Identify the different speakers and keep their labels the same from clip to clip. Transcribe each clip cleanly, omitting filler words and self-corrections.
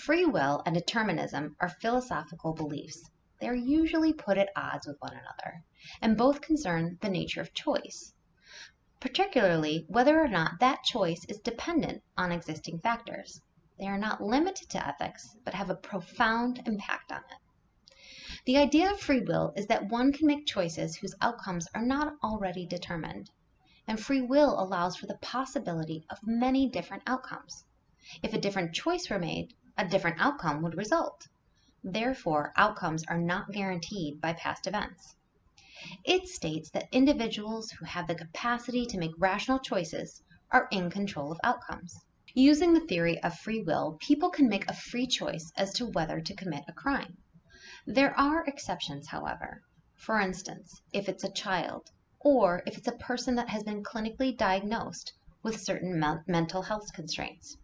Speaker 1: Free will and determinism are philosophical beliefs. They are usually put at odds with one another, and both concern the nature of choice, particularly whether or not that choice is dependent on existing factors. They are not limited to ethics, but have a profound impact on it. The idea of free will is that one can make choices whose outcomes are not already determined, and free will allows for the possibility of many different outcomes. If a different choice were made, a different outcome would result. Therefore, outcomes are not guaranteed by past events. It states that individuals who have the capacity to make rational choices are in control of outcomes. Using the theory of free will, people can make a free choice as to whether to commit a crime. There are exceptions, however. For instance, if it's a child, or if it's a person that has been clinically diagnosed with certain mental health constraints.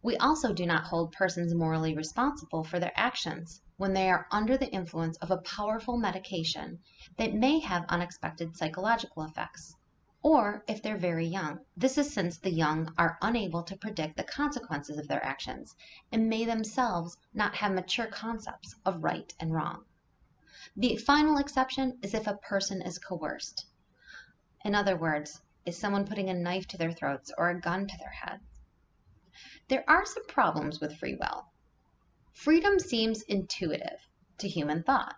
Speaker 1: We also do not hold persons morally responsible for their actions when they are under the influence of a powerful medication that may have unexpected psychological effects, or if they're very young. This is since the young are unable to predict the consequences of their actions and may themselves not have mature concepts of right and wrong. The final exception is if a person is coerced. In other words, is someone putting a knife to their throats or a gun to their heads. There are some problems with free will. Freedom seems intuitive to human thought,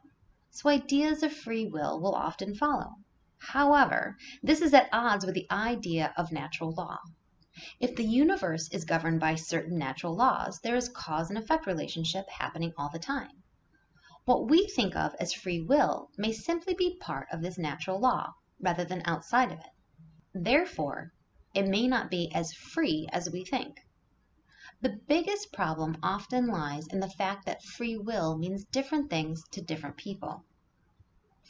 Speaker 1: so ideas of free will often follow. However, this is at odds with the idea of natural law. If the universe is governed by certain natural laws, there is cause and effect relationship happening all the time. What we think of as free will may simply be part of this natural law rather than outside of it. Therefore, it may not be as free as we think. The biggest problem often lies in the fact that free will means different things to different people.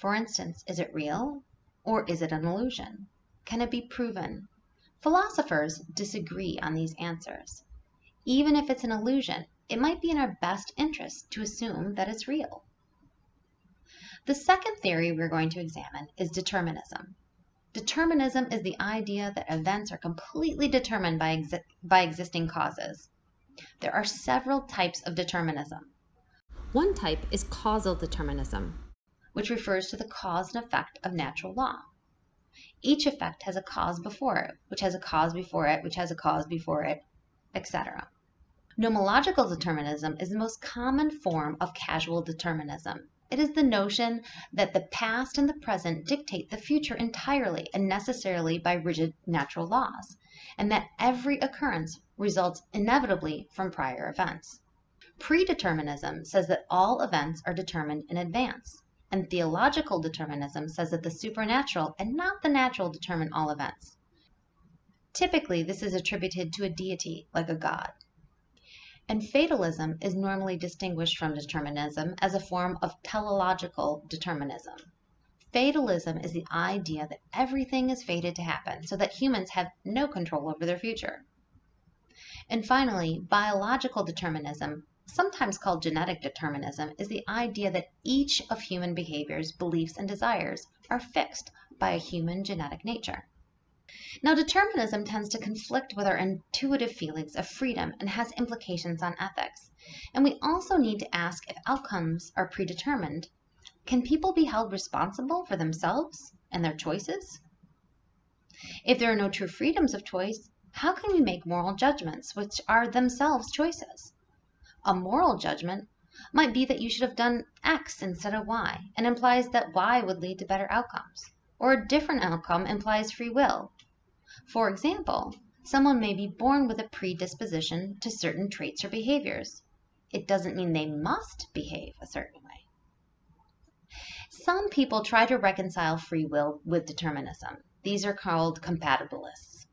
Speaker 1: For instance, is it real or is it an illusion? Can it be proven? Philosophers disagree on these answers. Even if it's an illusion, it might be in our best interest to assume that it's real. The second theory we're going to examine is determinism. Determinism is the idea that events are completely determined by existing causes. There are several types of determinism. One type is causal determinism, which refers to the cause and effect of natural law. Each effect has a cause before it, which has a cause before it, which has a cause before it, etc. Nomological determinism is the most common form of causal determinism. It is the notion that the past and the present dictate the future entirely and necessarily by rigid natural laws, and that every occurrence results inevitably from prior events. Predeterminism says that all events are determined in advance, and theological determinism says that the supernatural and not the natural determine all events. Typically, this is attributed to a deity, like a god. And fatalism is normally distinguished from determinism as a form of teleological determinism. Fatalism is the idea that everything is fated to happen so that humans have no control over their future. And finally, biological determinism, sometimes called genetic determinism, is the idea that each of human behaviors, beliefs, and desires are fixed by a human genetic nature. Now, determinism tends to conflict with our intuitive feelings of freedom and has implications on ethics. And we also need to ask if outcomes are predetermined. Can people be held responsible for themselves and their choices? If there are no true freedoms of choice, how can we make moral judgments which are themselves choices? A moral judgment might be that you should have done X instead of Y and implies that Y would lead to better outcomes, or a different outcome implies free will. For example, someone may be born with a predisposition to certain traits or behaviors. It doesn't mean they must behave a certain way. Some people try to reconcile free will with determinism. These are called compatibilists.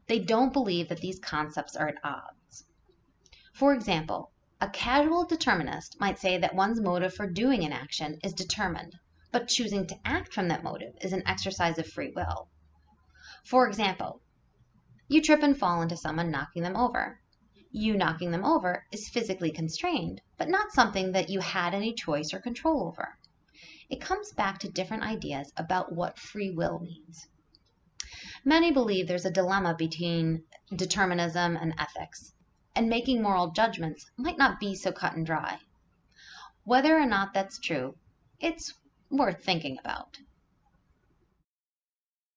Speaker 1: They don't believe that these concepts are at odds. For example, a casual determinist might say that one's motive for doing an action is determined, but choosing to act from that motive is an exercise of free will. For example, you trip and fall into someone knocking them over. You knocking them over is physically constrained, but not something that you had any choice or control over. It comes back to different ideas about what free will means. Many believe there's a dilemma between determinism and ethics, and making moral judgments might not be so cut and dry. Whether or not that's true, it's worth thinking about.